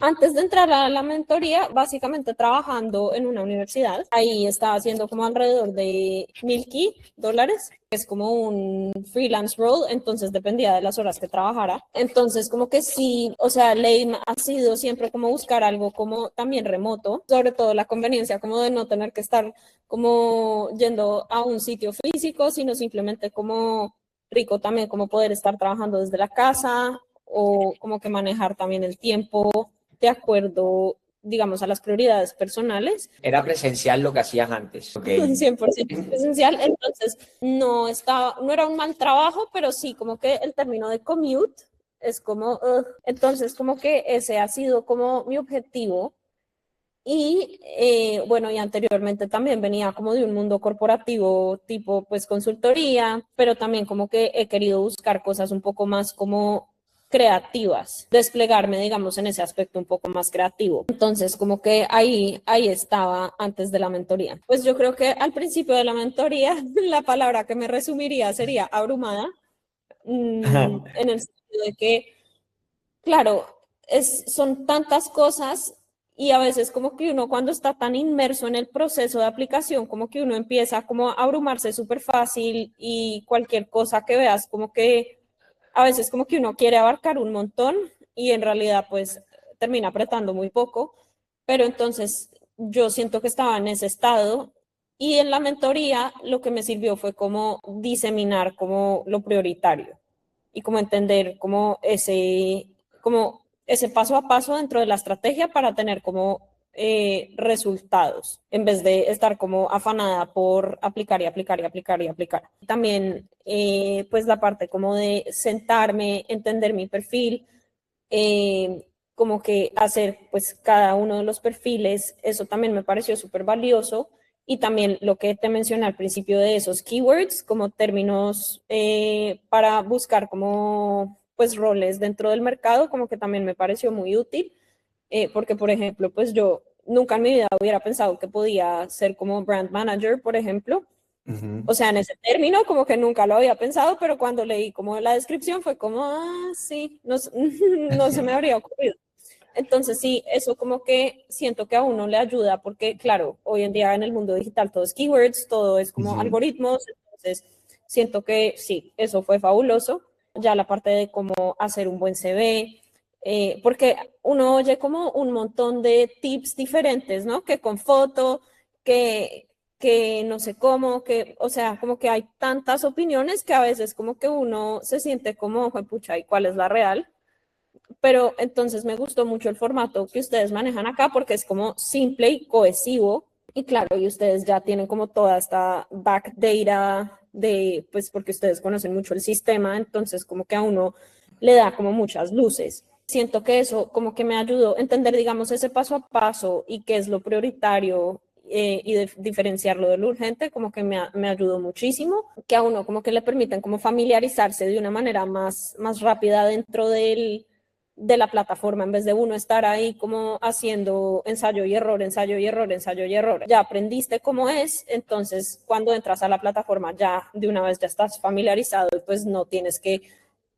Antes de entrar a la mentoría, básicamente trabajando en una universidad, ahí estaba haciendo como alrededor de $1,000, que es como un freelance role, entonces dependía de las horas que trabajara. Entonces como que sí, o sea, ley ha sido siempre como buscar algo como también remoto, sobre todo la conveniencia como de no tener que estar como yendo a un sitio físico, sino simplemente como rico también como poder estar trabajando desde la casa o como que manejar también el tiempo de acuerdo, digamos, a las prioridades personales. Era presencial lo que hacías antes. Ok. 100% esencial, entonces no era un mal trabajo, pero sí como que el término de commute es como, entonces como que ese ha sido como mi objetivo. Y bueno, y anteriormente también venía como de un mundo corporativo tipo pues consultoría, pero también como que he querido buscar cosas un poco más como creativas, desplegarme, digamos, en ese aspecto un poco más creativo. Entonces, como que ahí estaba antes de la mentoría. Pues yo creo que al principio de la mentoría, la palabra que me resumiría sería abrumada, en el sentido de que claro, son tantas cosas y a veces como que uno cuando está tan inmerso en el proceso de aplicación, como que uno empieza como a abrumarse súper fácil y cualquier cosa que veas, como que a veces como que uno quiere abarcar un montón y en realidad pues termina apretando muy poco, pero entonces yo siento que estaba en ese estado y en la mentoría lo que me sirvió fue como diseminar como lo prioritario y como entender como ese paso a paso dentro de la estrategia para tener como resultados, en vez de estar como afanada por aplicar y aplicar y aplicar y aplicar. También pues la parte como de sentarme, entender mi perfil, como que hacer pues cada uno de los perfiles, eso también me pareció súper valioso. Y también lo que te mencioné al principio de esos keywords, como términos para buscar como pues roles dentro del mercado, como que también me pareció muy útil, porque por ejemplo, pues yo nunca en mi vida hubiera pensado que podía ser como brand manager, por ejemplo. Ujú. O sea, en ese término como que nunca lo había pensado, pero cuando leí como la descripción fue como, ah, sí, no, no se me habría ocurrido. Entonces sí, eso como que siento que a uno le ayuda porque, claro, hoy en día en el mundo digital todo es keywords, todo es como Ujú. algoritmos, entonces siento que sí, eso fue fabuloso. Ya la parte de cómo hacer un buen CV, porque uno oye como un montón de tips diferentes, ¿no? Que con foto, que, que no sé cómo, que, o sea, como que hay tantas opiniones que a veces como que uno se siente como, pucha, ¿y cuál es la real? Pero entonces me gustó mucho el formato que ustedes manejan acá porque es como simple y cohesivo. Y claro, y ustedes ya tienen como toda esta back data de, pues porque ustedes conocen mucho el sistema, entonces como que a uno le da como muchas luces. Siento que eso como que me ayudó a entender, digamos, ese paso a paso y qué es lo prioritario y diferenciarlo de lo urgente, como que me ayudó muchísimo, que a uno como que le permiten como familiarizarse de una manera más rápida dentro de la plataforma, en vez de uno estar ahí como haciendo ensayo y error, ensayo y error, ensayo y error. Ya aprendiste cómo es, entonces cuando entras a la plataforma ya de una vez ya estás familiarizado y pues no tienes que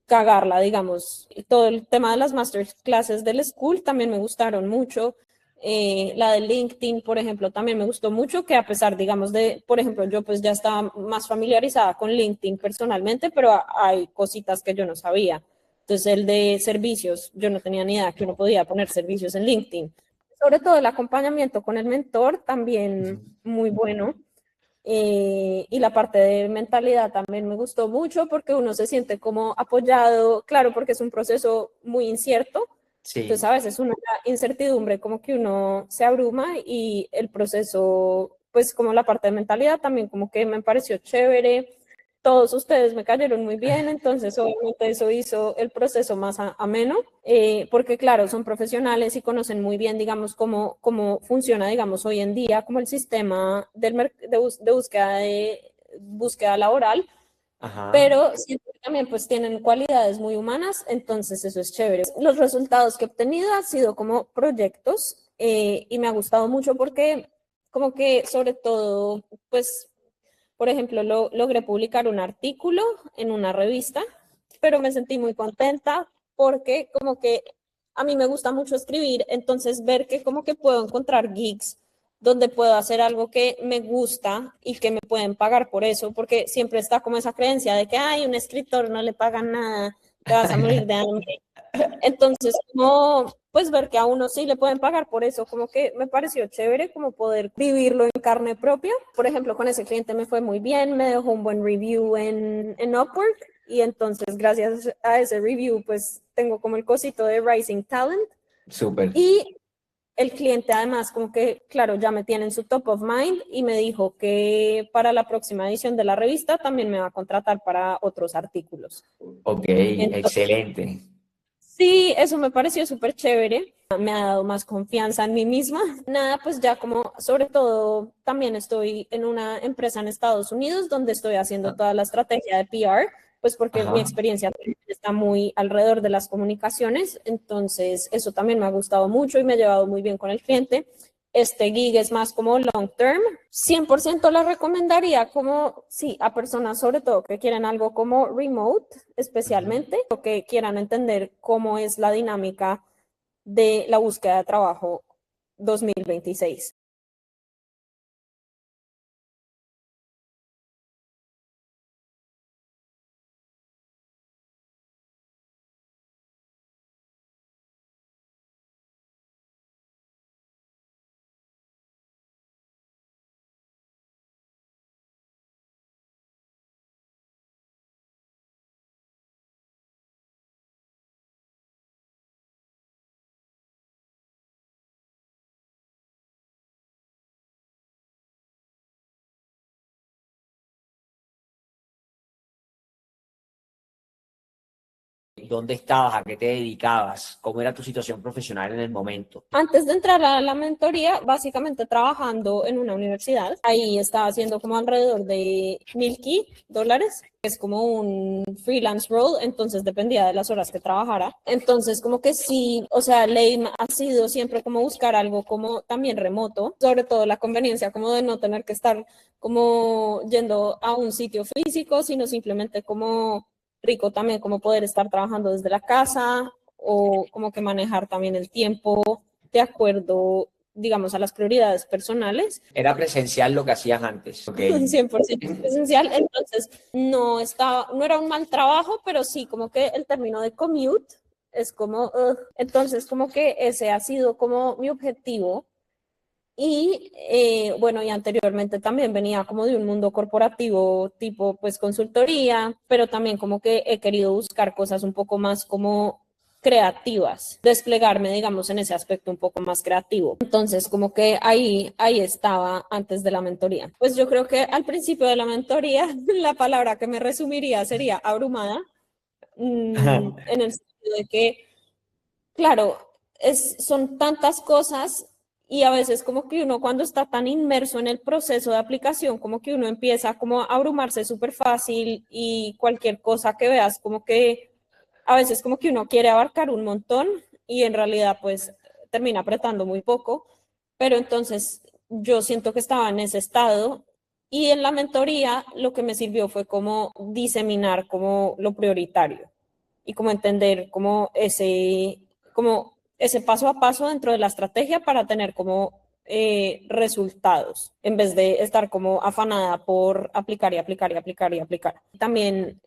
cagarla, digamos. Todo el tema de las masterclasses del school también me gustaron mucho. La de LinkedIn, por ejemplo, también me gustó mucho, que a pesar, digamos, de, por ejemplo, yo pues ya estaba más familiarizada con LinkedIn personalmente, pero hay cositas que yo no sabía. Entonces, el de servicios, yo no tenía ni idea que uno podía poner servicios en LinkedIn. Sobre todo el acompañamiento con el mentor, también Ujú. muy bueno. Y la parte de mentalidad también me gustó mucho porque uno se siente como apoyado, claro, porque es un proceso muy incierto. Entonces, Sí. a veces una incertidumbre como que uno se abruma y el proceso, pues como la parte de mentalidad también como que me pareció chévere. Todos ustedes me cayeron muy bien, entonces obviamente eso hizo el proceso más ameno, porque claro, son profesionales y conocen muy bien, digamos, cómo funciona, digamos, hoy en día, como el sistema de búsqueda laboral, Ajá. pero siento que también pues tienen cualidades muy humanas, entonces eso es chévere. Los resultados que he obtenido han sido como proyectos y me ha gustado mucho porque como que sobre todo, pues por ejemplo, logré publicar un artículo en una revista, pero me sentí muy contenta porque como que a mí me gusta mucho escribir, entonces ver que como que puedo encontrar gigs donde puedo hacer algo que me gusta y que me pueden pagar por eso, porque siempre está como esa creencia de que, ay, un escritor no le pagan nada, te vas a morir de hambre. Entonces, como, pues ver que a uno sí le pueden pagar por eso, como que me pareció chévere como poder vivirlo en carne propia. Por ejemplo, con ese cliente me fue muy bien, me dejó un buen review en Upwork y entonces gracias a ese review pues tengo como el cosito de Rising Talent Súper. y el cliente además como que, claro, ya me tiene en su top of mind y me dijo que para la próxima edición de la revista también me va a contratar para otros artículos. Ok, Entonces, excelente. sí, eso me pareció súper chévere. Me ha dado más confianza en mí misma. Nada, pues ya como, sobre todo, también estoy en una empresa en Estados Unidos donde estoy haciendo toda la estrategia de PR, pues porque mi Ajá. experiencia está muy alrededor de las comunicaciones. Entonces, eso también me ha gustado mucho y me ha llevado muy bien con el cliente. Este gig es más como long term. 100% lo recomendaría como, sí, a personas sobre todo que quieren algo como remote, Ujú. especialmente, o que quieran entender cómo es la dinámica de la búsqueda de trabajo 2026. ¿Dónde estabas? ¿A qué te dedicabas? ¿Cómo era tu situación profesional en el momento? Antes de entrar a la mentoría, básicamente trabajando en una universidad, ahí estaba haciendo como alrededor de $1,000, que es como un freelance role, entonces dependía de las horas que trabajara. Entonces, como que sí, o sea, ley ha sido siempre como buscar algo como también remoto, sobre todo la conveniencia como de no tener que estar como yendo a un sitio físico, sino simplemente como rico también como poder estar trabajando desde la casa o como que manejar también el tiempo de acuerdo, digamos, a las prioridades personales. Era presencial lo que hacías antes. Ok. 100% presencial, entonces no era un mal trabajo, pero sí como que el término de commute es como, entonces como que ese ha sido como mi objetivo y bueno, y anteriormente también venía como de un mundo corporativo tipo pues consultoría, pero también como que he querido buscar cosas un poco más como creativas, desplegarme, digamos, en ese aspecto un poco más creativo. Entonces, como que ahí estaba antes de la mentoría. Pues yo creo que al principio de la mentoría, la palabra que me resumiría sería abrumada, en el sentido de que claro, son tantas cosas y a veces como que uno cuando está tan inmerso en el proceso de aplicación, como que uno empieza como a abrumarse súper fácil y cualquier cosa que veas, como que a veces como que uno quiere abarcar un montón y en realidad pues termina apretando muy poco, pero entonces yo siento que estaba en ese estado y en la mentoría lo que me sirvió fue como diseminar como lo prioritario y como entender como ese paso a paso dentro de la estrategia para tener como resultados, en vez de estar como afanada por aplicar y aplicar y aplicar y aplicar. También,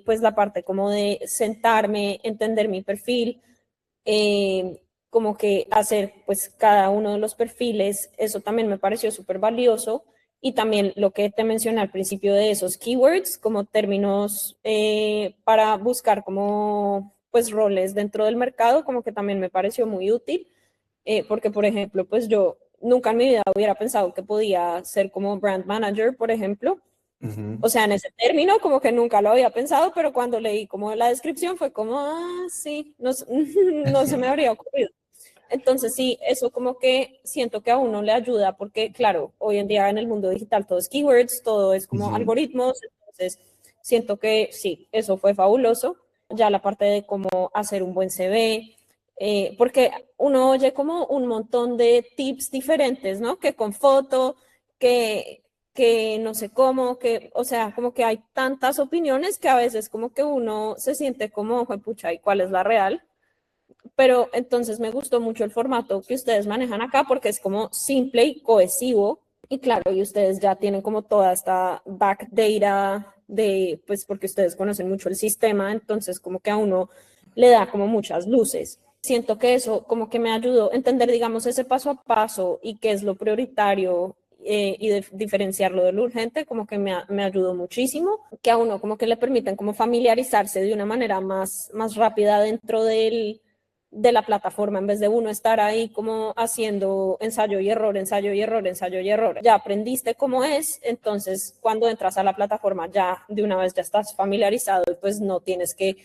pues la parte como de sentarme, entender mi perfil, como que hacer pues cada uno de los perfiles, eso también me pareció súper valioso. Y también lo que te mencioné al principio de esos keywords, como términos para buscar como pues roles dentro del mercado, como que también me pareció muy útil, porque por ejemplo, pues yo nunca en mi vida hubiera pensado que podía ser como brand manager, por ejemplo. Ujú. O sea, en ese término como que nunca lo había pensado, pero cuando leí como la descripción fue como, ah, sí, no, no se me habría ocurrido. Entonces sí, eso como que siento que a uno le ayuda porque, claro, hoy en día en el mundo digital todo es keywords, todo es como Ujú. algoritmos, entonces siento que sí, eso fue fabuloso. Ya la parte de cómo hacer un buen CV, porque uno oye como un montón de tips diferentes, ¿no? Que con foto, que, que no sé cómo, que, o sea, como que hay tantas opiniones que a veces como que uno se siente como, pucha, ¿y cuál es la real? pero entonces me gustó mucho el formato que ustedes manejan acá porque es como simple y cohesivo. Y claro, y ustedes ya tienen como toda esta back data de, pues porque ustedes conocen mucho el sistema, entonces como que a uno le da como muchas luces. Siento que eso como que me ayudó a entender, digamos, ese paso a paso y qué es lo prioritario y diferenciarlo de lo urgente, como que me ayudó muchísimo, que a uno como que le permiten como familiarizarse de una manera más rápida dentro de la plataforma, en vez de uno estar ahí como haciendo ensayo y error, ensayo y error, ensayo y error. Ya aprendiste cómo es, entonces cuando entras a la plataforma ya de una vez ya estás familiarizado y pues no tienes que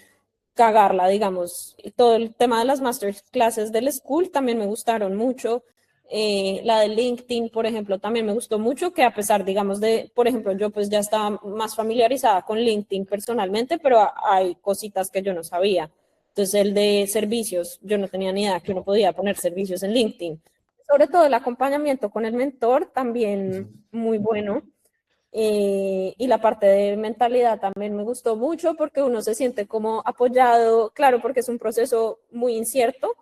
cagarla, digamos. Y todo el tema de las masterclasses del school también me gustaron mucho. La de LinkedIn, por ejemplo, también me gustó mucho, que a pesar, digamos, de, por ejemplo, yo pues ya estaba más familiarizada con LinkedIn personalmente, pero hay cositas que yo no sabía. Entonces, el de servicios, yo no tenía ni idea que uno podía poner servicios en LinkedIn. Sobre todo el acompañamiento con el mentor, también muy bueno. Y la parte de mentalidad también me gustó mucho porque uno se siente como apoyado, claro, porque es un proceso muy incierto.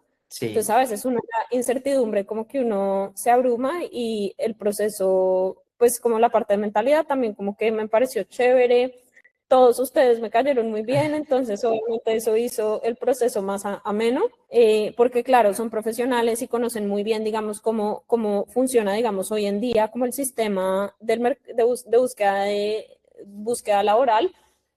Entonces, Sí. a veces una incertidumbre como que uno se abruma y el proceso, pues como la parte de mentalidad también como que me pareció chévere. Todos ustedes me cayeron muy bien, entonces obviamente eso hizo el proceso más ameno, porque claro, son profesionales y conocen muy bien, digamos, cómo funciona, digamos, hoy en día, como el sistema de búsqueda laboral,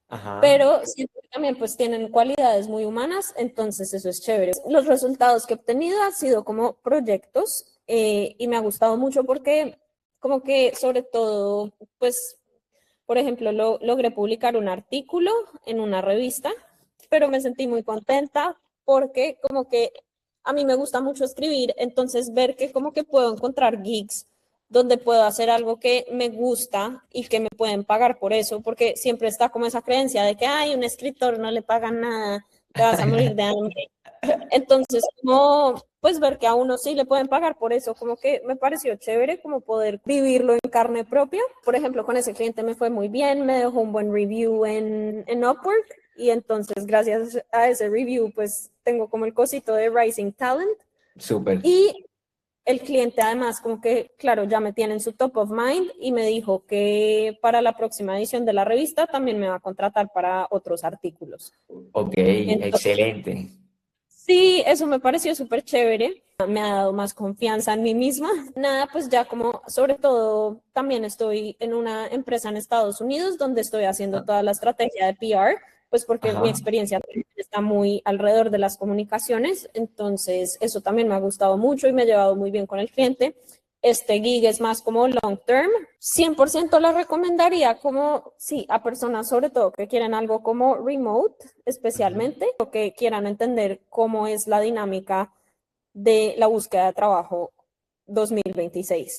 Ajá. pero siento que también pues tienen cualidades muy humanas, entonces eso es chévere. Los resultados que he obtenido han sido como proyectos y me ha gustado mucho porque como que sobre todo, pues por ejemplo, logré publicar un artículo en una revista, pero me sentí muy contenta porque como que a mí me gusta mucho escribir, entonces ver que como que puedo encontrar gigs donde puedo hacer algo que me gusta y que me pueden pagar por eso, porque siempre está como esa creencia de que, ay, un escritor no le pagan nada, te vas a morir de hambre. Entonces, como, pues ver que a uno sí le pueden pagar por eso, como que me pareció chévere como poder vivirlo en carne propia. Por ejemplo, con ese cliente me fue muy bien, me dejó un buen review en Upwork y entonces gracias a ese review pues tengo como el cosito de Rising Talent Súper. y el cliente además como que, claro, ya me tiene en su top of mind y me dijo que para la próxima edición de la revista también me va a contratar para otros artículos. Ok, Entonces, excelente. sí, eso me pareció súper chévere. Me ha dado más confianza en mí misma. Nada, pues ya como, sobre todo, también estoy en una empresa en Estados Unidos donde estoy haciendo toda la estrategia de PR, pues porque mi Ajá. experiencia está muy alrededor de las comunicaciones. Entonces, eso también me ha gustado mucho y me ha llevado muy bien con el cliente. Este gig es más como long term. 100% lo recomendaría como, sí, a personas sobre todo que quieren algo como remote, Ujú. especialmente, o que quieran entender cómo es la dinámica de la búsqueda de trabajo 2026.